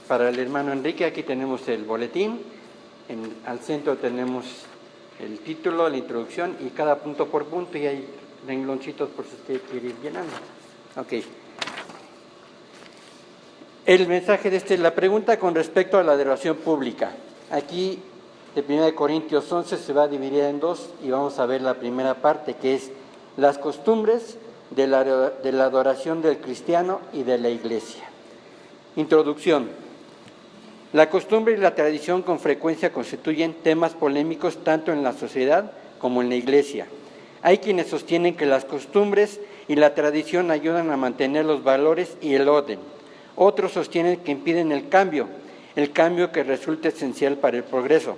para el hermano Enrique, aquí tenemos el boletín, al centro tenemos el título, la introducción y cada punto por punto, y hay rengloncitos por si usted quiere ir llenando. Ok. El mensaje de la pregunta con respecto a la adoración pública. Aquí, de 1 Corintios 11 se va a dividir en dos y vamos a ver la primera parte, que es las costumbres de la adoración del cristiano y de la iglesia. Introducción. La costumbre y la tradición con frecuencia constituyen temas polémicos tanto en la sociedad como en la iglesia. Hay quienes sostienen que las costumbres y la tradición ayudan a mantener los valores y el orden. Otros sostienen que impiden el cambio que resulta esencial para el progreso.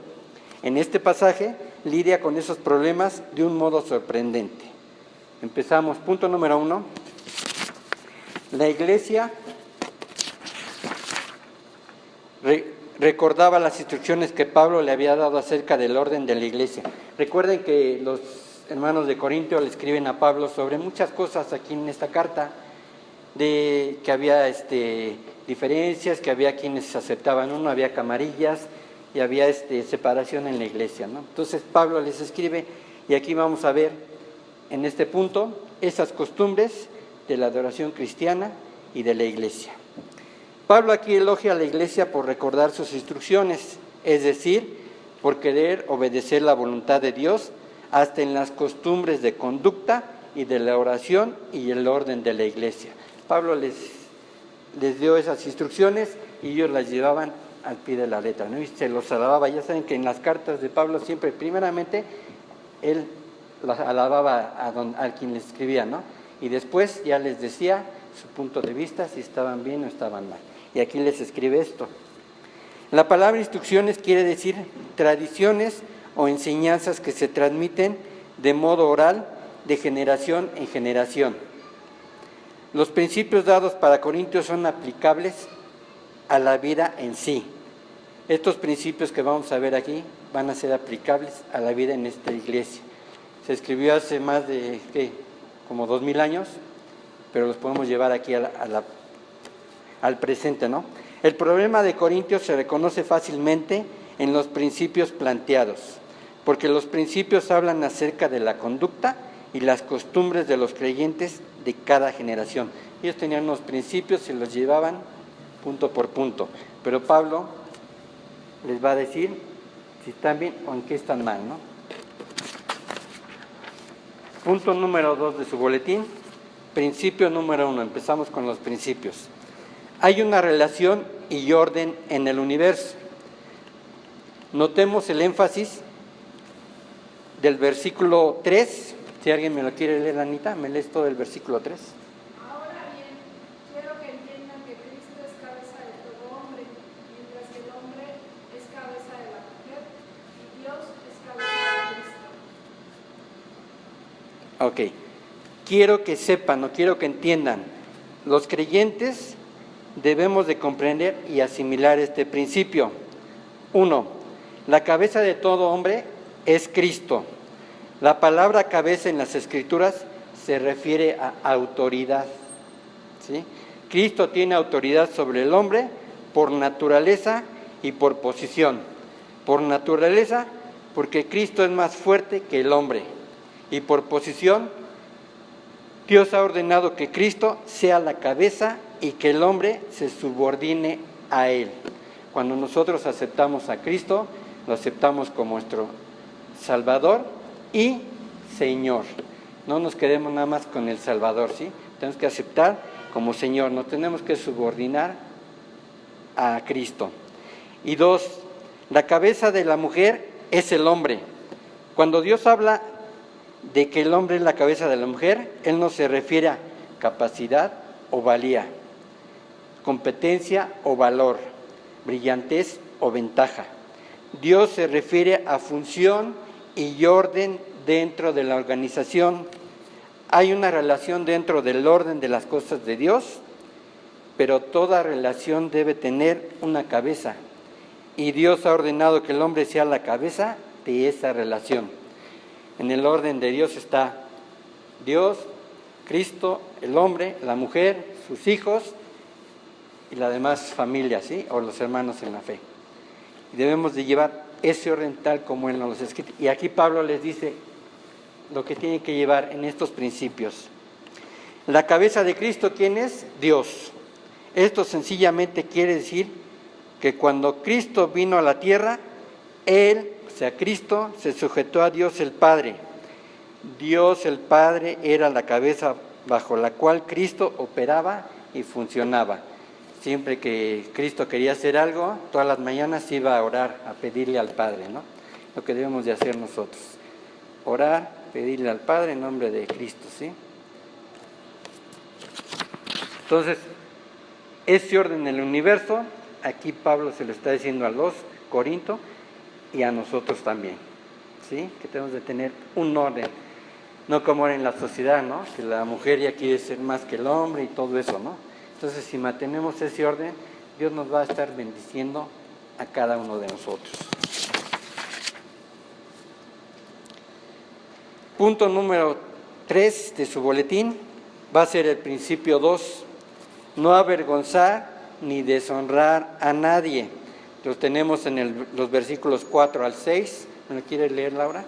En este pasaje lidia con esos problemas de un modo sorprendente. Empezamos. Punto número 1. La iglesia recordaba las instrucciones que Pablo le había dado acerca del orden de la iglesia. Recuerden que los hermanos de Corintio le escriben a Pablo sobre muchas cosas aquí en esta carta, de que había diferencias, que había quienes aceptaban uno, había camarillas y había separación en la iglesia, ¿no? Entonces Pablo les escribe y aquí vamos a ver en este punto esas costumbres de la adoración cristiana y de la iglesia. Pablo aquí elogia a la iglesia por recordar sus instrucciones, es decir, por querer obedecer la voluntad de Dios hasta en las costumbres de conducta y de la oración y el orden de la iglesia. Pablo les dio esas instrucciones y ellos las llevaban al pie de la letra, ¿no? Y se los alababa. Ya saben que en las cartas de Pablo siempre, primeramente, él las alababa a quien les escribía, ¿no? Y después ya les decía su punto de vista, si estaban bien o estaban mal. Y aquí les escribe esto. La palabra instrucciones quiere decir tradiciones o enseñanzas que se transmiten de modo oral de generación en generación. Los principios dados para Corintios son aplicables a la vida en sí. Estos principios que vamos a ver aquí van a ser aplicables a la vida en esta iglesia. Se escribió hace más de, como 2000 años, pero los podemos llevar aquí al presente, ¿no? El problema de Corintios se reconoce fácilmente en los principios planteados, porque los principios hablan acerca de la conducta y las costumbres de los creyentes de cada generación. Ellos tenían unos principios y los llevaban punto por punto, pero Pablo les va a decir si están bien o en qué están mal, ¿no? Punto número 2 de su boletín, principio número 1, empezamos con los principios. Hay una relación y orden en el universo. Notemos el énfasis del versículo 3, si alguien me lo quiere leer, Anita, ¿me lees todo el versículo 3? Ahora bien, quiero que entiendan que Cristo es cabeza de todo hombre, mientras que el hombre es cabeza de la mujer y Dios es cabeza de Cristo. Ok, quiero que sepan o quiero que entiendan, los creyentes debemos de comprender y asimilar este principio. 1. La cabeza de todo hombre es Cristo. La palabra cabeza en las Escrituras se refiere a autoridad, ¿sí? Cristo tiene autoridad sobre el hombre por naturaleza y por posición. Por naturaleza, porque Cristo es más fuerte que el hombre. Y por posición, Dios ha ordenado que Cristo sea la cabeza y que el hombre se subordine a Él. Cuando nosotros aceptamos a Cristo, lo aceptamos como nuestro Salvador y Señor. No nos quedemos nada más con el Salvador, ¿sí? Tenemos que aceptar como Señor, nos tenemos que subordinar a Cristo. Y 2, la cabeza de la mujer es el hombre. Cuando Dios habla de que el hombre es la cabeza de la mujer, Él no se refiere a capacidad o valía, competencia o valor, brillantez o ventaja. Dios se refiere a función y orden dentro de la organización. Hay una relación dentro del orden de las cosas de Dios, pero toda relación debe tener una cabeza. Y Dios ha ordenado que el hombre sea la cabeza de esa relación. En el orden de Dios está Dios, Cristo, el hombre, la mujer, sus hijos y la demás familia, ¿sí? O los hermanos en la fe. Y debemos de llevar ese orden tal como Él nos los ha escrito. Y aquí Pablo les dice lo que tienen que llevar en estos principios. La cabeza de Cristo, ¿quién es? Dios. Esto sencillamente quiere decir que cuando Cristo vino a la tierra, Él, o sea, Cristo, se sujetó a Dios el Padre. Dios el Padre era la cabeza bajo la cual Cristo operaba y funcionaba. Siempre que Cristo quería hacer algo, todas las mañanas iba a orar, a pedirle al Padre, ¿no? Lo que debemos de hacer nosotros. Orar, pedirle al Padre en nombre de Cristo, ¿sí? Entonces, ese orden en el universo, aquí Pablo se lo está diciendo a los Corintios y a nosotros también, ¿sí? Que tenemos de tener un orden, no como ahora en la sociedad, ¿no? Que la mujer ya quiere ser más que el hombre y todo eso, ¿no? Entonces, si mantenemos ese orden, Dios nos va a estar bendiciendo a cada uno de nosotros. Punto número 3 de su boletín va a ser el principio 2. No avergonzar ni deshonrar a nadie. Lo tenemos en los versículos 4 al 6. ¿Me lo quiere leer, Laura?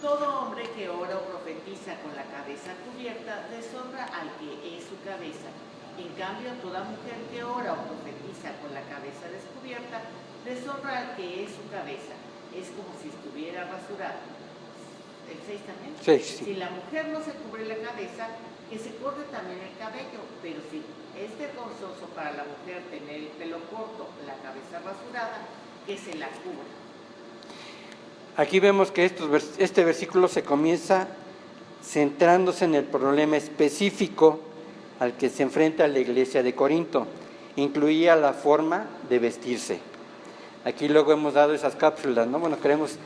Todo hombre que ora o profetiza con la cabeza cubierta deshonra al que es su cabeza. En cambio, toda mujer que ora o profetiza con la cabeza descubierta deshonra al que es su cabeza. Es como si estuviera rasurada. ¿El 6 también? Sí. Si la mujer no se cubre la cabeza, que se corte también el cabello. Pero si es vergonzoso para la mujer tener el pelo corto, la cabeza rasurada, que se la cubra. Aquí vemos que este versículo se comienza centrándose en el problema específico al que se enfrenta la iglesia de Corinto. Incluía la forma de vestirse. Aquí luego hemos dado esas cápsulas, ¿no? Bueno, queremos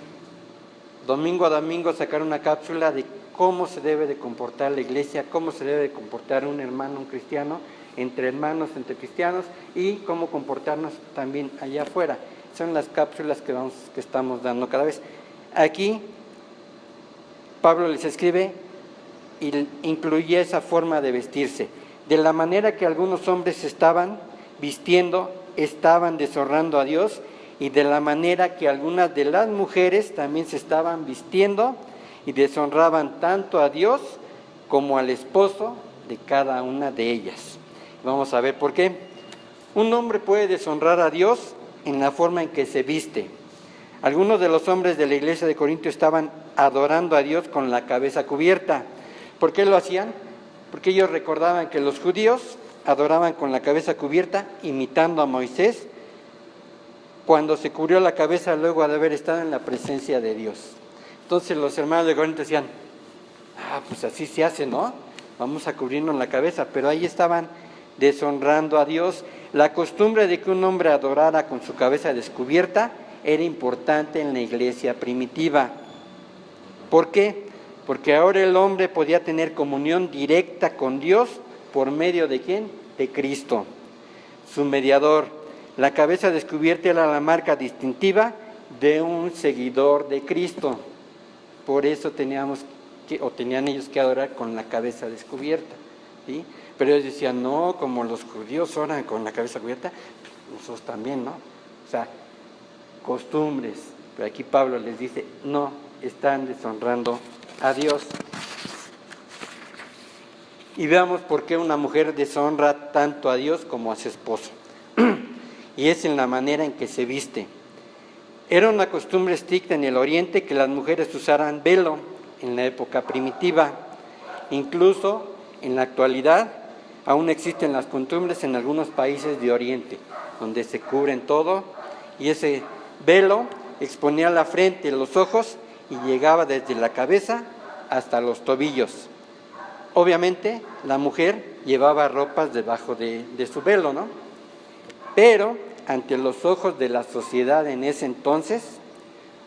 domingo a domingo sacar una cápsula de cómo se debe de comportar la iglesia, cómo se debe de comportar un hermano, un cristiano, entre hermanos, entre cristianos, y cómo comportarnos también allá afuera. Son las cápsulas que estamos dando cada vez. Aquí Pablo les escribe y incluye esa forma de vestirse. De la manera que algunos hombres estaban vistiendo, estaban deshonrando a Dios, y de la manera que algunas de las mujeres también se estaban vistiendo y deshonraban tanto a Dios como al esposo de cada una de ellas. Vamos a ver por qué. Un hombre puede deshonrar a Dios en la forma en que se viste. Algunos de los hombres de la iglesia de Corinto estaban adorando a Dios con la cabeza cubierta. ¿Por qué lo hacían? Porque ellos recordaban que los judíos adoraban con la cabeza cubierta, imitando a Moisés, cuando se cubrió la cabeza luego de haber estado en la presencia de Dios. Entonces los hermanos de Corinto decían, pues así se hace, ¿no? Vamos a cubrirnos la cabeza, pero ahí estaban deshonrando a Dios. La costumbre de que un hombre adorara con su cabeza descubierta era importante en la iglesia primitiva. ¿Por qué? Porque ahora el hombre podía tener comunión directa con Dios por medio de ¿quién? De Cristo, su mediador. La cabeza descubierta era la marca distintiva de un seguidor de Cristo. Por eso tenían ellos que adorar con la cabeza descubierta, ¿sí? Pero ellos decían, no, como los judíos oran con la cabeza cubierta, nosotros también, ¿no? O sea, costumbres. Pero aquí Pablo les dice, no, están deshonrando a Dios. Y veamos por qué una mujer deshonra tanto a Dios como a su esposo. Y es en la manera en que se viste. Era una costumbre estricta en el Oriente que las mujeres usaran velo en la época primitiva. Incluso en la actualidad aún existen las costumbres en algunos países de Oriente, donde se cubren todo, y ese velo exponía la frente, los ojos, y llegaba desde la cabeza hasta los tobillos. Obviamente la mujer llevaba ropas debajo de su velo, ¿no? Pero ante los ojos de la sociedad en ese entonces,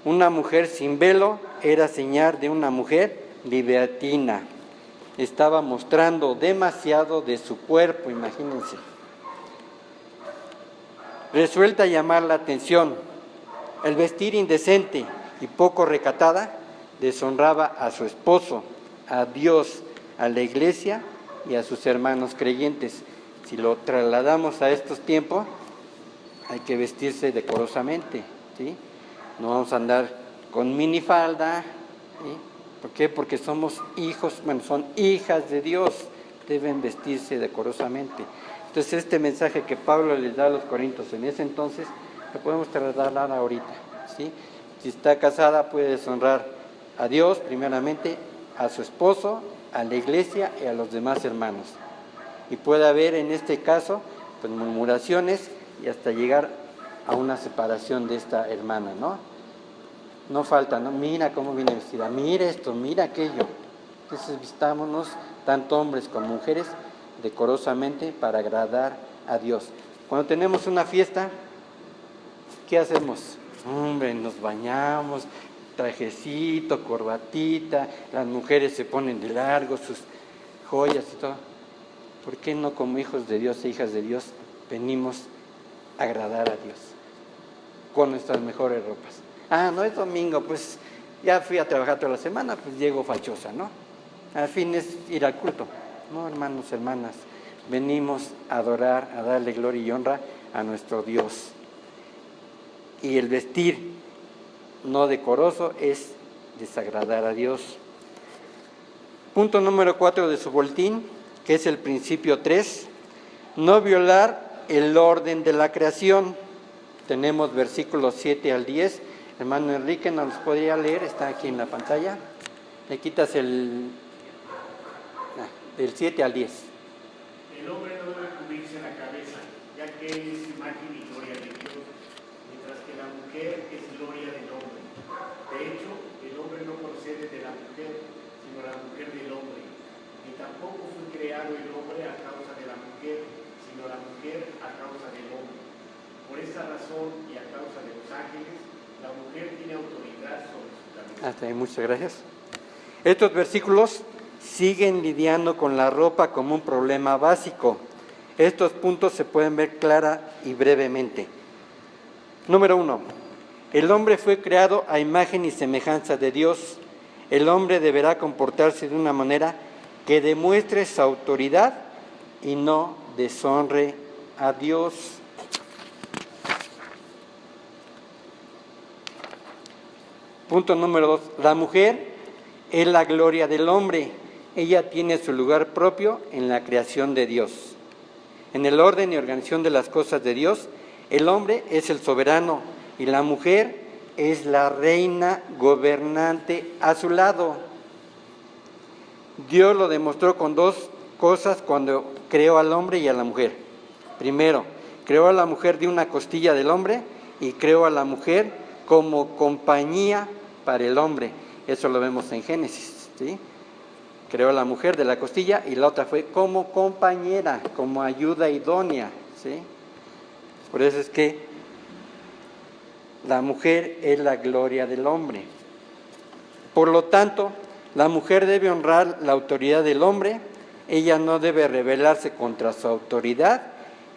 una mujer sin velo era señal de una mujer libertina. Estaba mostrando demasiado de su cuerpo, imagínense. Resuelta a llamar la atención, el vestir indecente y poco recatada deshonraba a su esposo, a Dios, a la iglesia y a sus hermanos creyentes. si lo trasladamos a estos tiempos, hay que vestirse decorosamente, ¿sí? No vamos a andar con minifalda, ¿sí? ¿Por qué? Porque somos hijos, bueno, son hijas de Dios, deben vestirse decorosamente. Entonces este mensaje que Pablo les da a los corintios en ese entonces, lo podemos trasladar ahorita, ¿sí? Si está casada puede deshonrar a Dios primeramente, a su esposo, a la iglesia y a los demás hermanos. Y puede haber en este caso pues murmuraciones y hasta llegar a una separación de esta hermana, ¿no? No falta, ¿no? Mira cómo viene vestida, mira esto, mira aquello. Entonces vistámonos, tanto hombres como mujeres, decorosamente para agradar a Dios. Cuando tenemos una fiesta, ¿qué hacemos? Hombre, nos bañamos, trajecito, corbatita, las mujeres se ponen de largo, sus joyas y todo. ¿Por qué no como hijos de Dios e hijas de Dios venimos a agradar a Dios con nuestras mejores ropas? Ah, no es domingo, pues ya fui a trabajar toda la semana, pues llego fachosa, ¿no? Al fin es ir al culto. No, hermanos, hermanas, venimos a adorar, a darle gloria y honra a nuestro Dios. Y el vestir no decoroso es desagradar a Dios. Punto número 4 de su boletín, que es el principio 3, no violar el orden de la creación. Tenemos versículos 7 al 10. Hermano Enrique, ¿nos los podría leer? Está aquí en la pantalla. Le quitas del 7 al 10. El hombre no debe cubrirse la cabeza, ya que él es imagen y gloria de Dios, mientras que la mujer es gloria del hombre. De hecho, el hombre no procede de la mujer, sino la mujer del hombre. Ni tampoco fue creado el hombre a causa de la mujer, sino la mujer a causa del hombre. Por esa razón y a causa de los ángeles, la mujer tiene autoridad sobre su cabeza. Hasta ahí, muchas gracias. Estos versículos siguen lidiando con la ropa como un problema básico. Estos puntos se pueden ver clara y brevemente. Número 1. El hombre fue creado a imagen y semejanza de Dios. El hombre deberá comportarse de una manera que demuestre su autoridad y no deshonre a Dios. Punto número 2. La mujer es la gloria del hombre. Ella tiene su lugar propio en la creación de Dios. En el orden y organización de las cosas de Dios, el hombre es el soberano y la mujer es la reina gobernante a su lado. Dios lo demostró con dos cosas cuando creó al hombre y a la mujer. Primero, creó a la mujer de una costilla del hombre y creó a la mujer como compañía para el hombre. Eso lo vemos en Génesis, ¿sí? Creó a la mujer de la costilla y la otra fue como compañera, como ayuda idónea, ¿sí? Por eso es que la mujer es la gloria del hombre. Por lo tanto, la mujer debe honrar la autoridad del hombre. Ella no debe rebelarse contra su autoridad,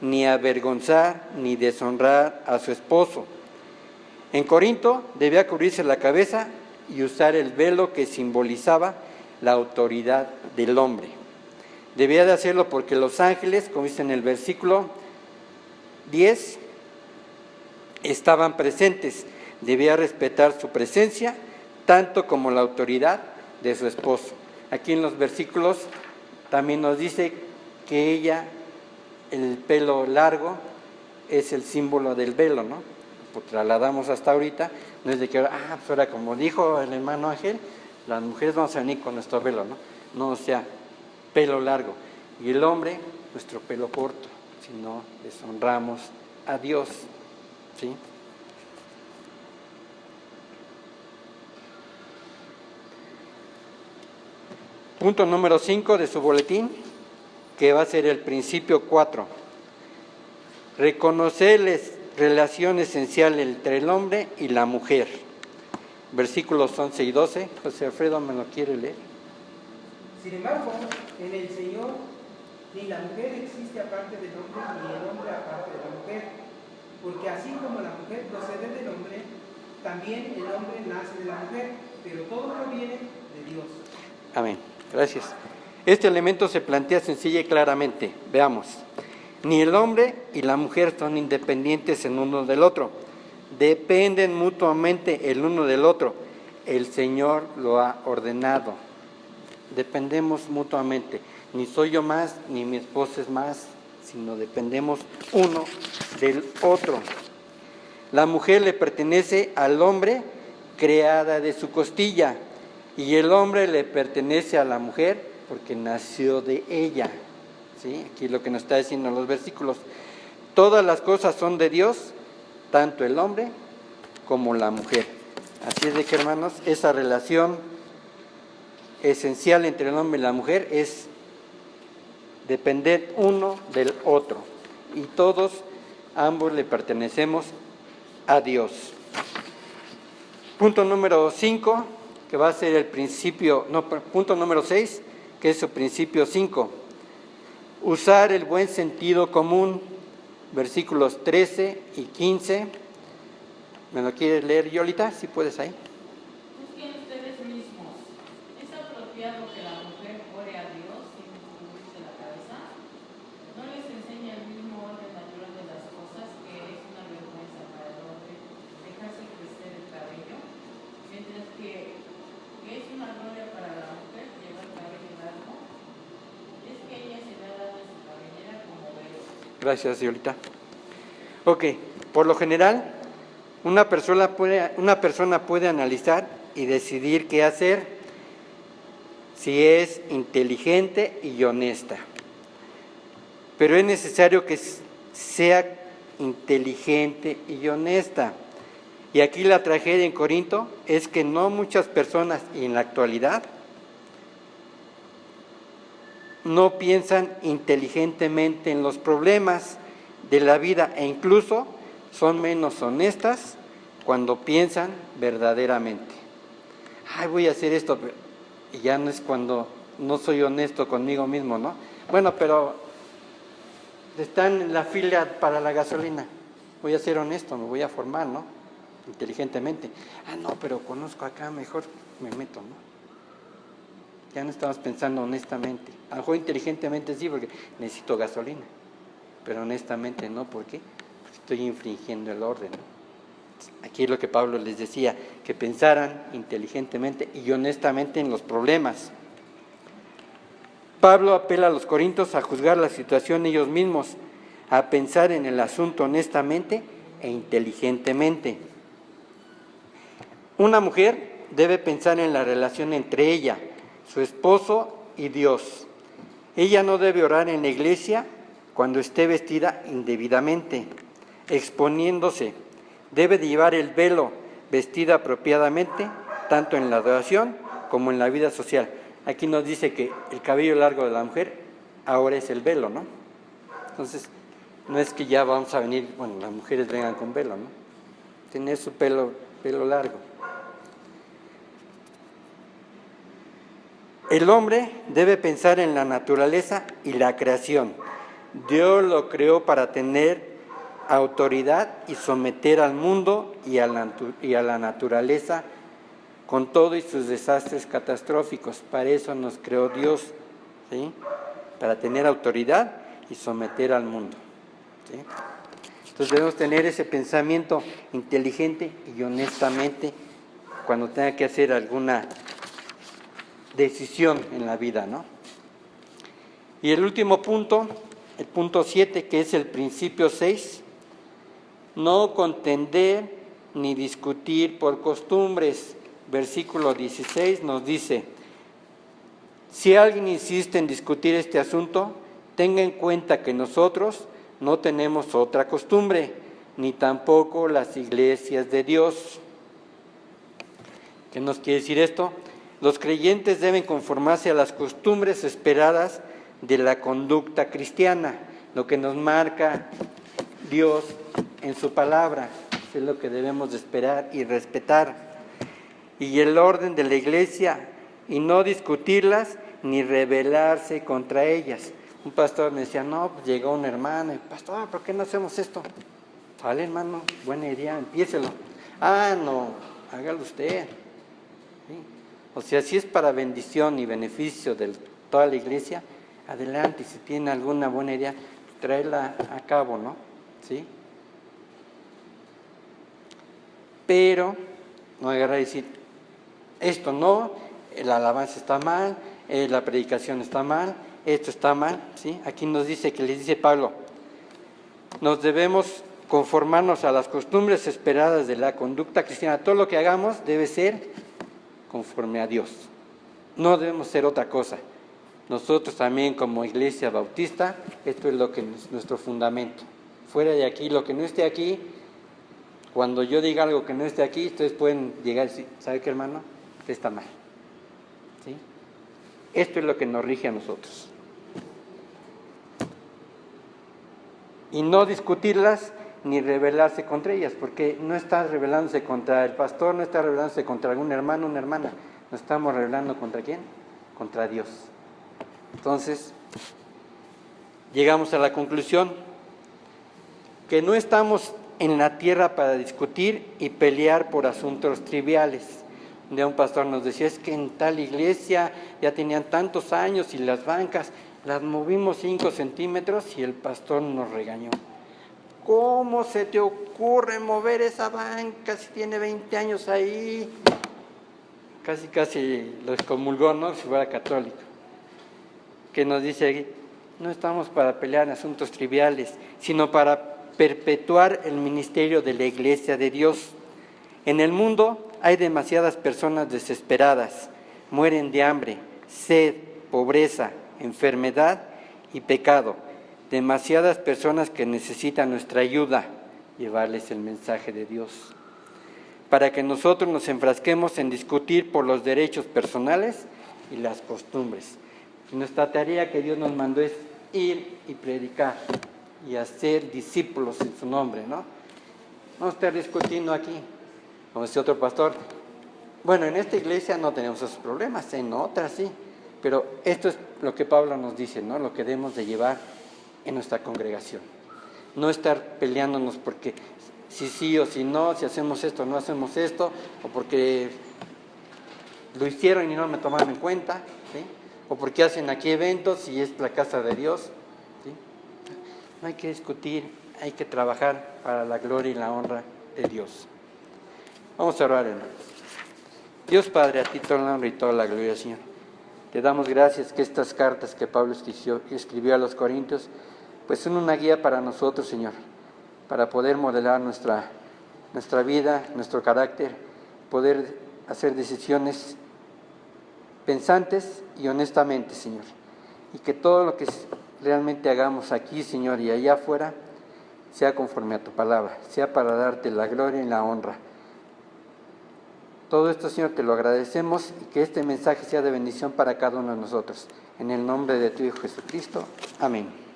ni avergonzar, ni deshonrar a su esposo. En Corinto debía cubrirse la cabeza y usar el velo que simbolizaba la autoridad del hombre. Debía de hacerlo porque los ángeles, como dice en el versículo 10, estaban presentes. Debía respetar su presencia, tanto como la autoridad de su esposo. Aquí en los versículos también nos dice que ella, el pelo largo, es el símbolo del velo, ¿no? Pues trasladamos hasta ahorita, no es de que, pues ahora como dijo el hermano Ángel, las mujeres vamos a venir con nuestro velo, ¿no? No, o sea, pelo largo. Y el hombre, nuestro pelo corto, si no deshonramos a Dios, ¿sí? Punto número 5 de su boletín, que va a ser el principio 4. Reconocer la relación esencial entre el hombre y la mujer. Versículos 11 y 12. José Alfredo me lo quiere leer. Sin embargo, en el Señor ni la mujer existe aparte del hombre, ni el hombre aparte de la mujer. Porque así como la mujer procede del hombre, también el hombre nace de la mujer, pero todo proviene de Dios. Amén. Gracias. Este elemento se plantea sencilla y claramente. Veamos. Ni el hombre y la mujer son independientes el uno del otro. Dependen mutuamente el uno del otro. El Señor lo ha ordenado. Dependemos mutuamente. Ni soy yo más, ni mi esposa es más, sino dependemos uno del otro. La mujer le pertenece al hombre, creada de su costilla, y el hombre le pertenece a la mujer porque nació de ella. ¿Sí? Aquí es lo que nos está diciendo en los versículos. Todas las cosas son de Dios, tanto el hombre como la mujer. Así es de que, hermanos, esa relación esencial entre el hombre y la mujer es depender uno del otro. Y todos, ambos le pertenecemos a Dios. Punto número 5, que va a ser el principio, punto número 6, que es su principio 5. Usar el buen sentido común, versículos 13 y 15. ¿Me lo quieres leer, Yolita? Si puedes ahí. Busquen ustedes mismos. ¿Es apropiado que la mujer ore a Dios sin cubrirse la cabeza? ¿No les enseña el mismo orden natural de las cosas, que es una vergüenza para el hombre dejarse crecer el cabello? Mientras que es una gloria para la mujer llevar cabello largo. Es que ella se le ha dado su cabellera como velo. Gracias, Yolita. Ok, por lo general, una persona puede analizar y decidir qué hacer si es inteligente y honesta. Pero es necesario que sea inteligente y honesta. Y aquí la tragedia en Corinto es que no muchas personas, y en la actualidad, no piensan inteligentemente en los problemas de la vida e incluso son menos honestas cuando piensan verdaderamente. Ay, voy a hacer esto, y ya no es cuando no soy honesto conmigo mismo, ¿no? Bueno, pero están en la fila para la gasolina. Voy a ser honesto, me voy a formar, ¿no? Inteligentemente. Ah, no, pero conozco acá, mejor me meto, ¿no? Ya no estamos pensando honestamente. A lo mejor inteligentemente sí, porque necesito gasolina. Pero honestamente no, ¿por qué? Porque estoy infringiendo el orden, ¿no? Aquí es lo que Pablo les decía, que pensaran inteligentemente y honestamente en los problemas. Pablo apela a los corintios a juzgar la situación ellos mismos, a pensar en el asunto honestamente e inteligentemente. Una mujer debe pensar en la relación entre ella, su esposo y Dios. Ella no debe orar en la iglesia cuando esté vestida indebidamente, exponiéndose. Debe de llevar el velo, vestida apropiadamente, tanto en la adoración como en la vida social. Aquí nos dice que el cabello largo de la mujer ahora es el velo, ¿no? Entonces, no es que ya vamos a venir, bueno, las mujeres vengan con velo, ¿no? Tener su pelo largo. El hombre debe pensar en la naturaleza y la creación. Dios lo creó para tener autoridad y someter al mundo y a la naturaleza con todo y sus desastres catastróficos. Para eso nos creó Dios, ¿sí? Para tener autoridad y someter al mundo, ¿sí? Entonces debemos tener ese pensamiento inteligente y honestamente cuando tenga que hacer alguna decisión en la vida, ¿no? Y el último punto, el punto 7, que es el principio 6, no contender ni discutir por costumbres. Versículo 16 nos dice, si alguien insiste en discutir este asunto, tenga en cuenta que nosotros no tenemos otra costumbre, ni tampoco las iglesias de Dios. ¿Qué nos quiere decir esto? Los creyentes deben conformarse a las costumbres esperadas de la conducta cristiana, lo que nos marca Dios en su palabra, es lo que debemos de esperar y respetar, y el orden de la iglesia, y no discutirlas ni rebelarse contra ellas. Un pastor me decía, no, pues llegó un hermano, y pastor, ¿por qué no hacemos esto? Vale, hermano, buena idea, empiécelo. Ah, no, hágalo usted. ¿Sí? O sea, si es para bendición y beneficio de toda la iglesia, adelante, si tiene alguna buena idea, traerla a cabo, ¿no? ¿Sí? Pero no agarrar y decir, esto no, la alabanza está mal, la predicación está mal, esto está mal, ¿sí? Aquí nos dice, que les dice Pablo, nos debemos conformarnos a las costumbres esperadas de la conducta cristiana. Todo lo que hagamos debe ser conforme a Dios. No debemos ser otra cosa. Nosotros también como Iglesia Bautista, esto es lo que es nuestro fundamento. Fuera de aquí, lo que no esté aquí, cuando yo diga algo que no esté aquí, ustedes pueden llegar y decir, ¿sabe qué, hermano? Usted está mal. ¿Sí? Esto es lo que nos rige a nosotros. Y no discutirlas ni rebelarse contra ellas, porque no está rebelándose contra el pastor, no está rebelándose contra algún hermano o una hermana, nos estamos rebelando ¿contra quién? Contra Dios. Entonces, llegamos a la conclusión que no estamos en la tierra para discutir y pelear por asuntos triviales. Un día un pastor nos decía, es que en tal iglesia ya tenían tantos años y las bancas las movimos 5 centímetros y el pastor nos regañó. ¿Cómo se te ocurre mover esa banca si tiene 20 años ahí? Casi lo excomulgó, ¿no? Si fuera católico. Que nos dice aquí, no estamos para pelear en asuntos triviales, sino para perpetuar el ministerio de la Iglesia de Dios. En el mundo hay demasiadas personas desesperadas, mueren de hambre, sed, pobreza, enfermedad y pecado. Demasiadas personas que necesitan nuestra ayuda, llevarles el mensaje de Dios. Para que nosotros nos enfrasquemos en discutir por los derechos personales y las costumbres. Nuestra tarea que Dios nos mandó es ir y predicar y hacer discípulos en su nombre, ¿no? No estar discutiendo aquí, como decía otro pastor. Bueno, en esta iglesia no tenemos esos problemas, en otras sí, pero esto es lo que Pablo nos dice, ¿no? Lo que debemos de llevar en nuestra congregación. No estar peleándonos porque si sí o si no, si hacemos esto o no hacemos esto, o porque lo hicieron y no me tomaron en cuenta, ¿sí? O porque hacen aquí eventos y es la casa de Dios, ¿sí? No hay que discutir, hay que trabajar para la gloria y la honra de Dios. Vamos a orar, hermanos. Dios Padre, a ti toda la honra y toda la gloria, Señor. Te damos gracias que estas cartas que Pablo escribió a los Corintios, pues son una guía para nosotros, Señor, para poder modelar nuestra vida, nuestro carácter, poder hacer decisiones pensantes y honestamente, Señor. Y que todo lo que realmente hagamos aquí, Señor, y allá afuera, sea conforme a tu palabra, sea para darte la gloria y la honra. Todo esto, Señor, te lo agradecemos y que este mensaje sea de bendición para cada uno de nosotros. En el nombre de tu Hijo Jesucristo. Amén.